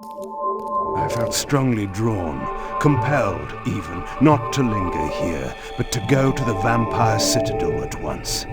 I felt strongly drawn, compelled even, not to linger here, but to go to the vampire citadel at once.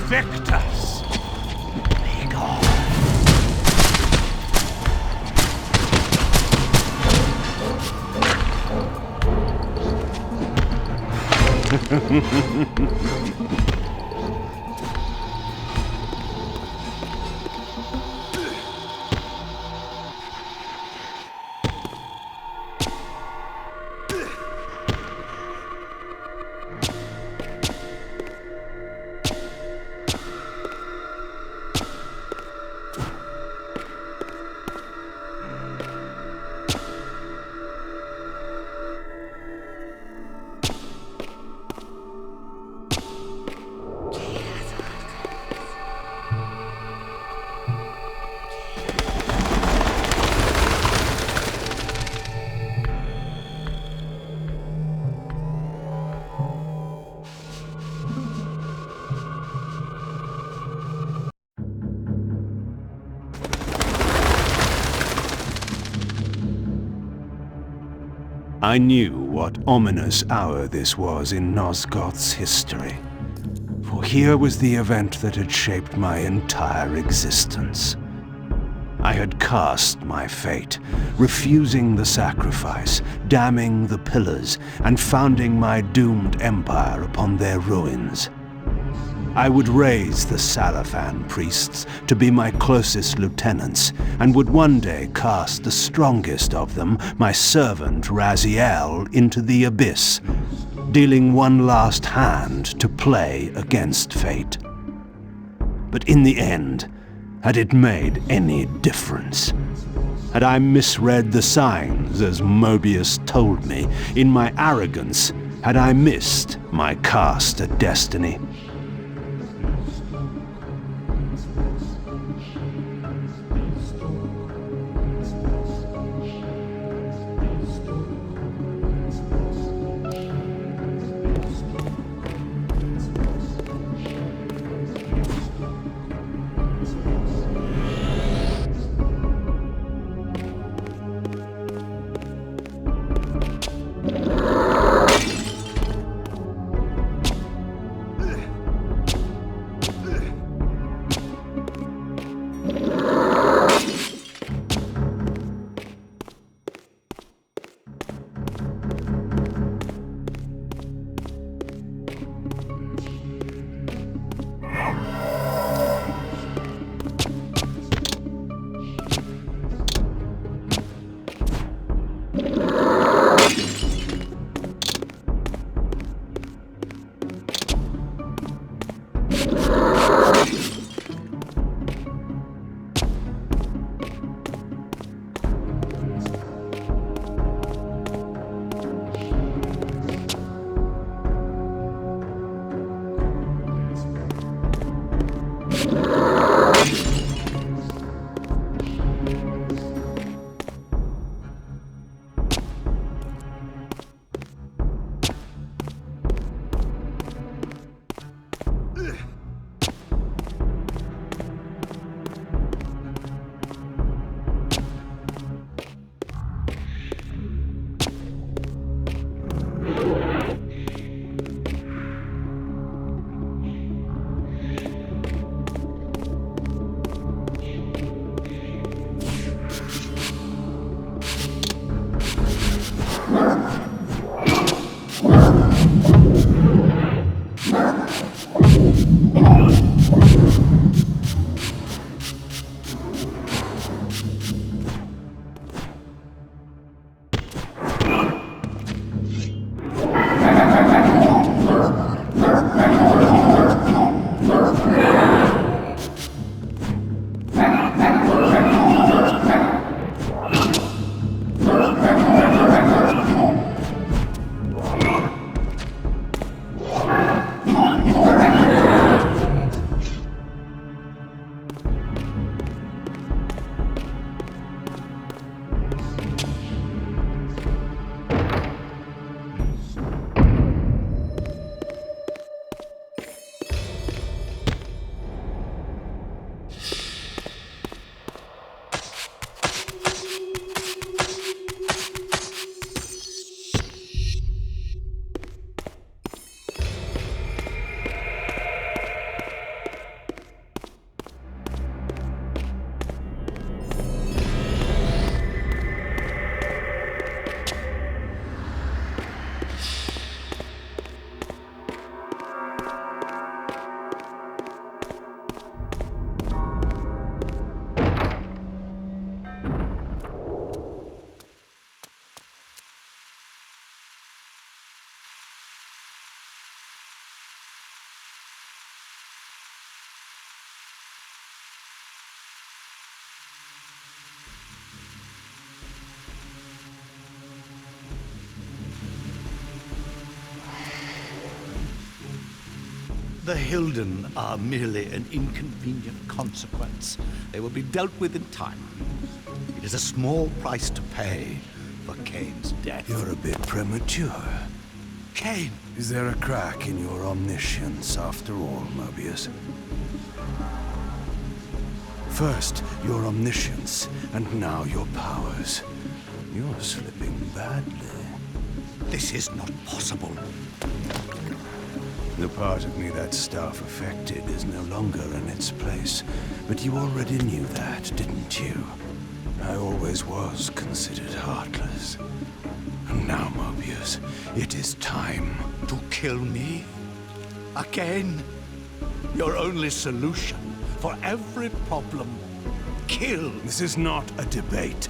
Victus! Be gone. I knew what ominous hour this was in Nosgoth's history, for here was the event that had shaped my entire existence. I had cast my fate, refusing the sacrifice, damning the pillars, and founding my doomed empire upon their ruins. I would raise the Salafan priests to be my closest lieutenants, and would one day cast the strongest of them, my servant Raziel, into the abyss, dealing one last hand to play against fate. But in the end, had it made any difference? Had I misread the signs, as Mobius told me? In my arrogance, had I missed my cast at destiny? The Hilden are merely an inconvenient consequence. They will be dealt with in time. It is a small price to pay for Kain's death. You're a bit premature. Kain! Is there a crack in your omniscience after all, Mobius? First, your omniscience, and now your powers. You're slipping badly. This is not possible. The part of me that staff affected is no longer in its place. But you already knew that, didn't you? I always was considered heartless. And now, Mobius, it is time. To kill me? Again? Your only solution for every problem. Kill. This is not a debate.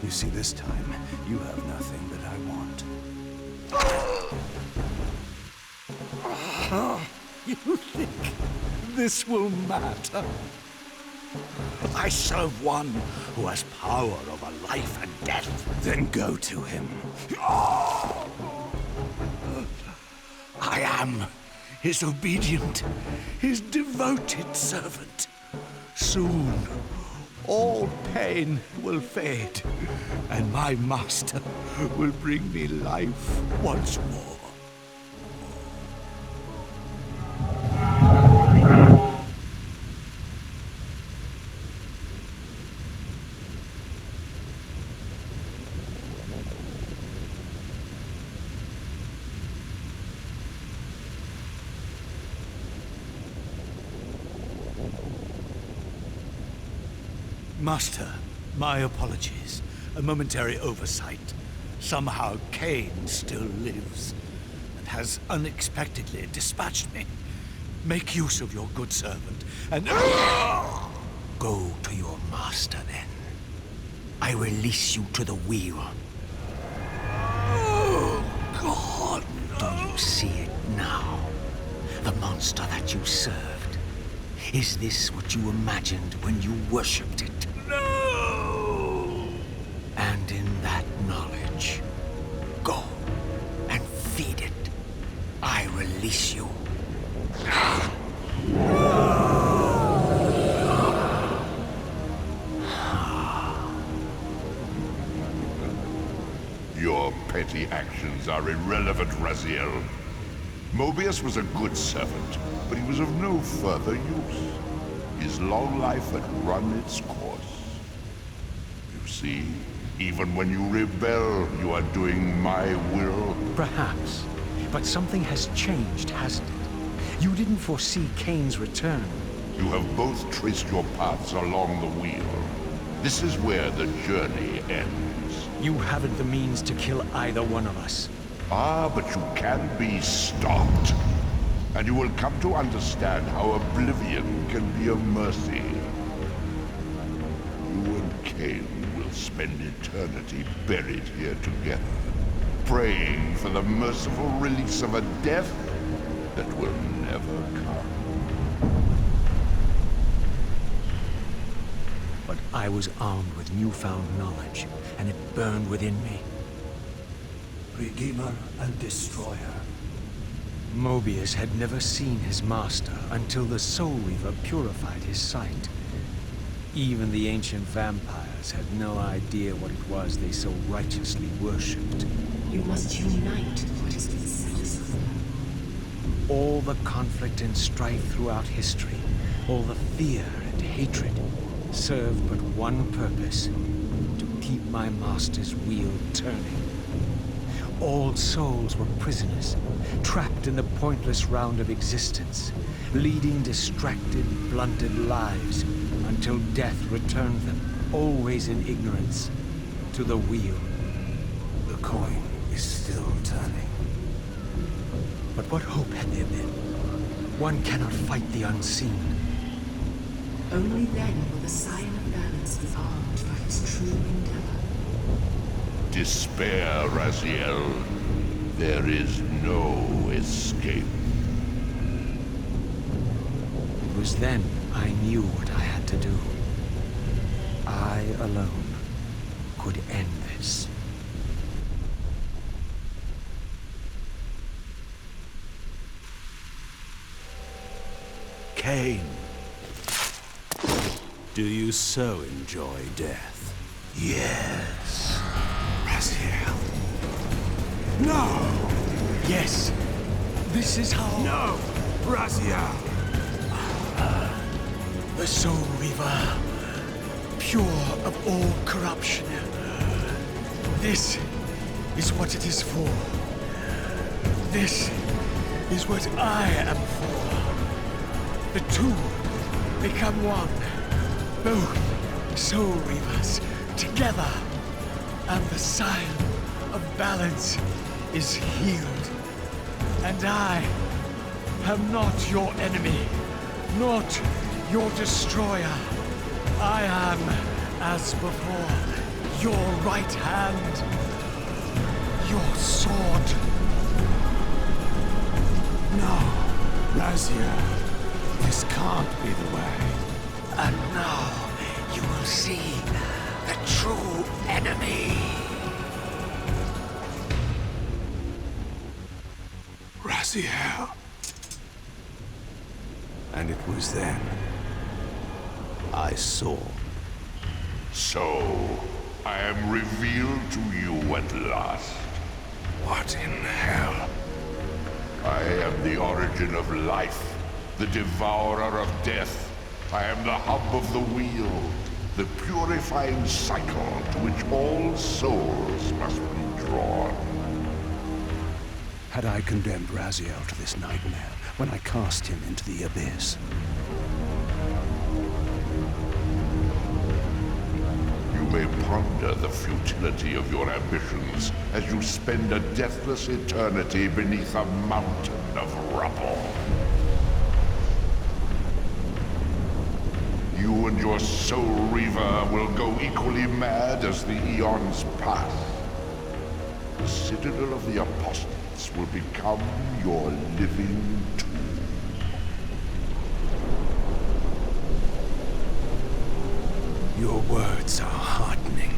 You see, this time, you have nothing that I want. You think this will matter? I serve one who has power over life and death. Then go to him. I am his obedient, his devoted servant. Soon, all pain will fade, and my master will bring me life once more. Master, my apologies. A momentary oversight. Somehow Kain still lives, and has unexpectedly dispatched me. Make use of your good servant, and go to your master then. I release you to the wheel. Oh, God! Do you see it now? The monster that you served. Is this what you imagined when you worshipped it? No! And in that knowledge, go and feed it. I release you. Your petty actions are irrelevant, Raziel. Mobius was a good servant, but he was of no further use. His long life had run its course. You see, even when you rebel, you are doing my will. Perhaps. But something has changed, hasn't it? You didn't foresee Kain's return. You have both traced your paths along the wheel. This is where the journey ends. You haven't the means to kill either one of us. Ah, but you can be stopped. And you will come to understand how oblivion can be a mercy. You and Kain will spend eternity buried here together, praying for the merciful release of a death that will never come. But I was armed with newfound knowledge, and it burned within me. Redeemer and Destroyer. Mobius had never seen his master until the Soul Reaver purified his sight. Even the ancient vampires had no idea what it was they so righteously worshipped. You must unite what has been set aside. All the conflict and strife throughout history, all the fear and hatred, served but one purpose: to keep my master's wheel turning. All souls were prisoners, trapped in the pointless round of existence, leading distracted, blunted lives until death returned them, always in ignorance, to the wheel. The coin is still turning. But what hope had there been? One cannot fight the unseen. Only then will the Scion of Balance be armed for his true endeavor. Despair, Raziel. There is no escape. It was then I knew what I had to do. I alone could end this. Kain. Do you so enjoy death? Yes. Raziel. No! Yes. This is how... No! Raziel! The Soul Reaver, pure of all corruption. This is what it is for. This is what I am for. The two become one. Both Soul Reavers together. And the sign of balance is healed. And I am not your enemy, not your destroyer. I am, as before, your right hand, your sword. No, Raziel. This can't be the way. And now you will see the true enemy. Raziel. And it was then I saw. So, I am revealed to you at last. What in hell? I am the origin of life, the devourer of death. I am the hub of the wheel, the purifying cycle to which all souls must be drawn. Had I condemned Raziel to this nightmare when I cast him into the abyss? You may ponder the futility of your ambitions as you spend a deathless eternity beneath a mountain of rubble. You and your Soul Reaver will go equally mad as the eons pass. The Citadel of the Apostates will become your living tomb. Your words are heartening.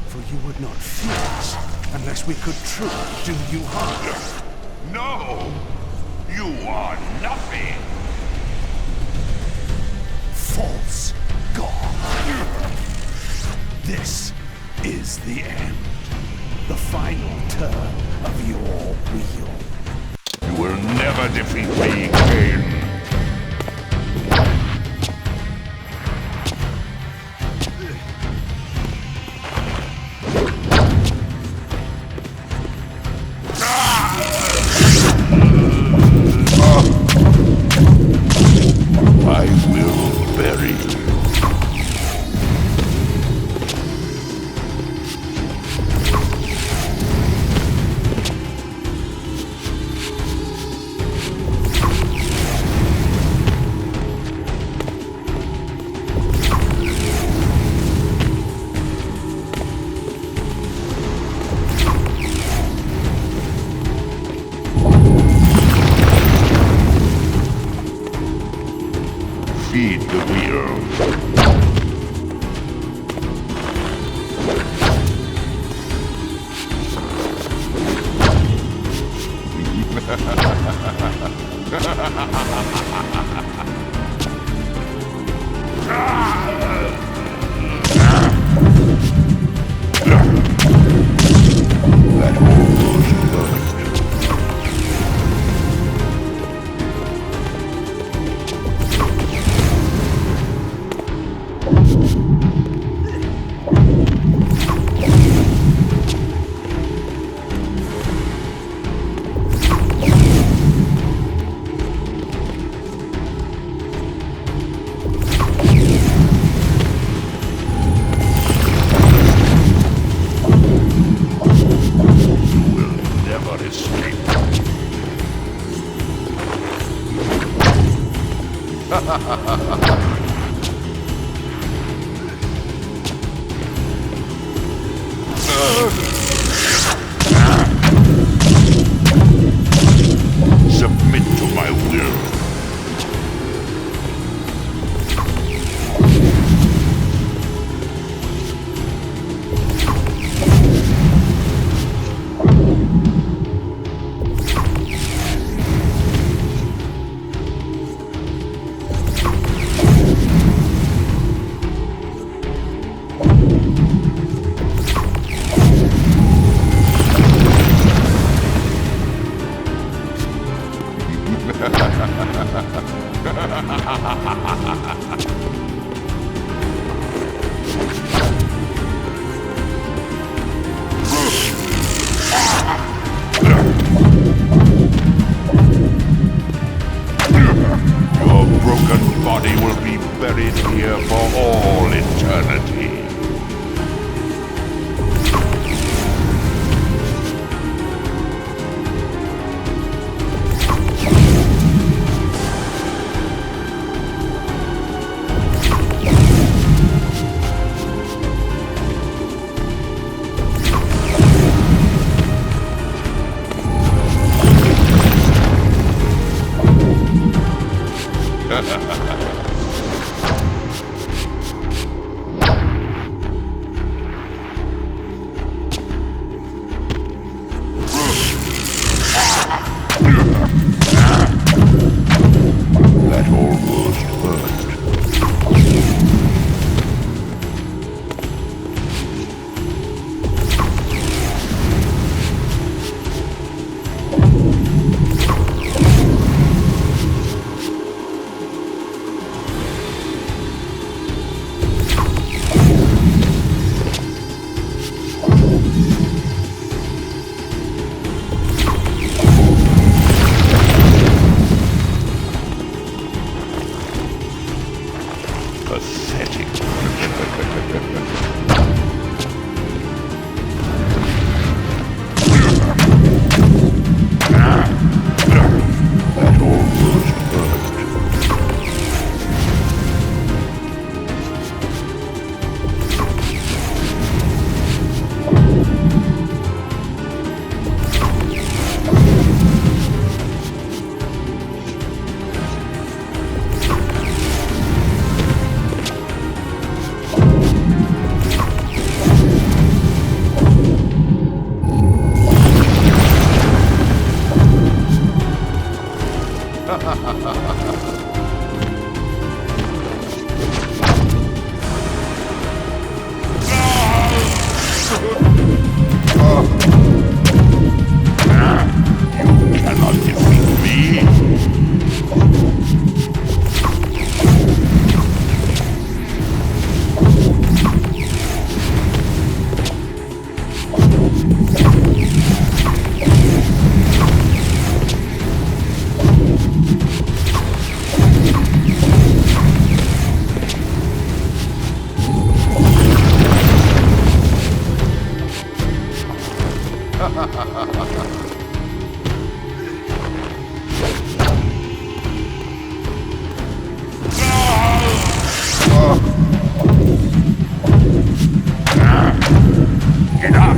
For you would not fear us unless we could truly do you harm. No! You are nothing! False God. This is the end. The final turn of your wheel. You will never defeat me, Kain. I will bury you. Feed the wheel. That almost worked. here for all eternity. That almost hurt. Pathetic. That almost hurt. You cannot defeat me. Enough!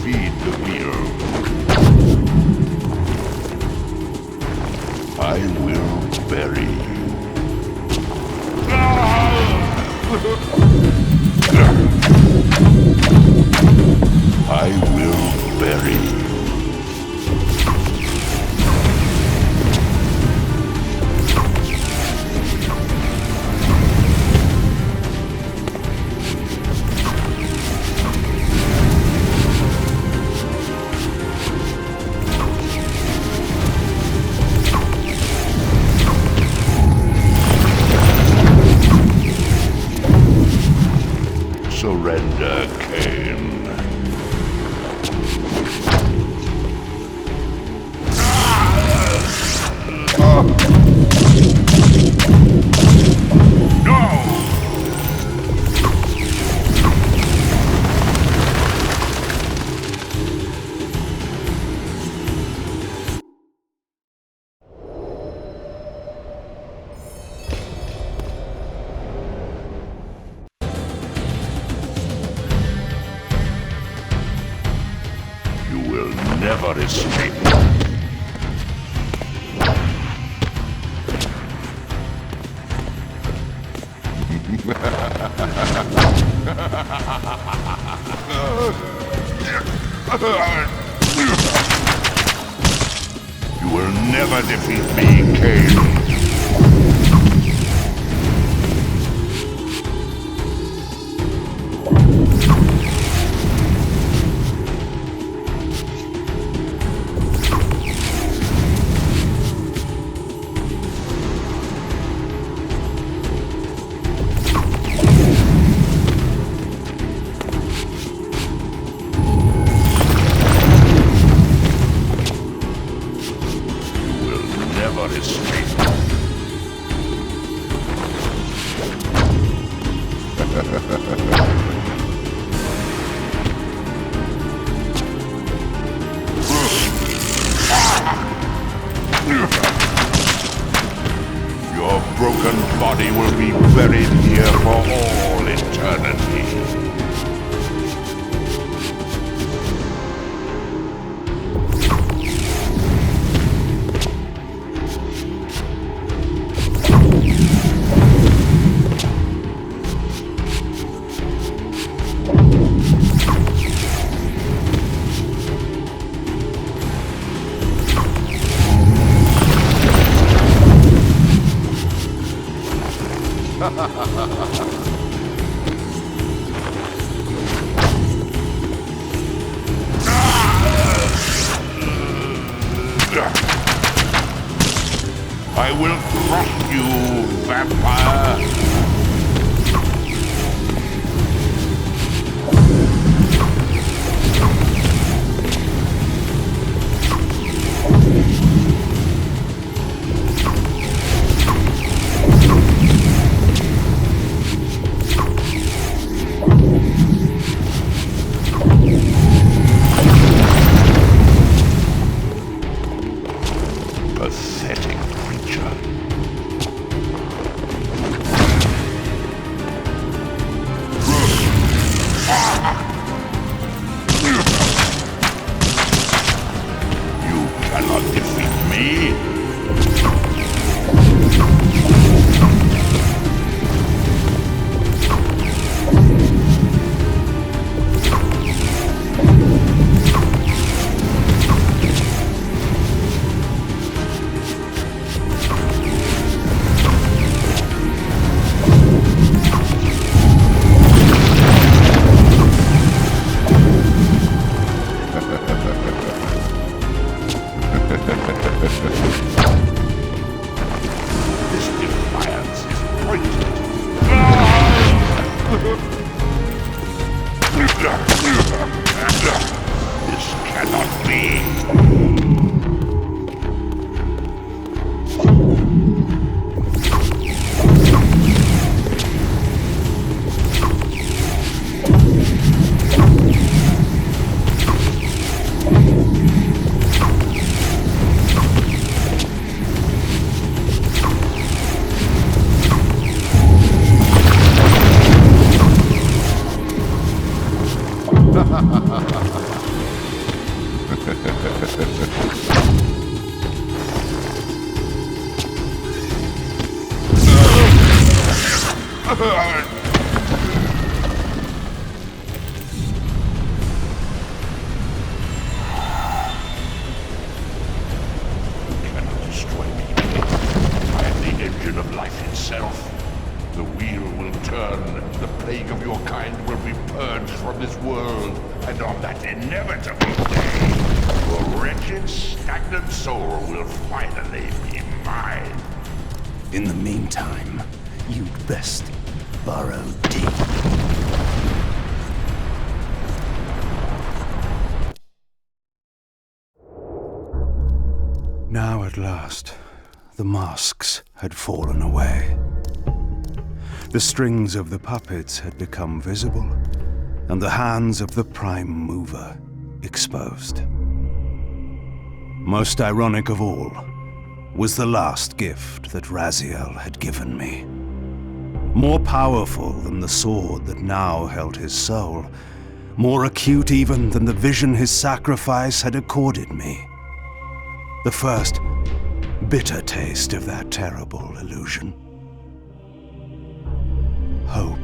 Feed the beer. I will bury you. I will bury you. Surrender, Kain. No! You will never escape. You will never defeat me, Kain. Your broken body will be buried here for all eternity. I will crush you, vampire! Pathetic creature. You cannot defeat me. This defiance is pointed. This cannot be. Cannot destroy me. I am the engine of life itself. The wheel will turn. The plague of your kind will be purged from this world. And on that inevitable day, your wretched, stagnant soul will finally be mine. In the meantime, you'd best burrow deep. Now at last, the masks had fallen away. The strings of the puppets had become visible, and the hands of the Prime Mover exposed. Most ironic of all was the last gift that Raziel had given me. More powerful than the sword that now held his soul, more acute even than the vision his sacrifice had accorded me. The first bitter taste of that terrible illusion. Hope.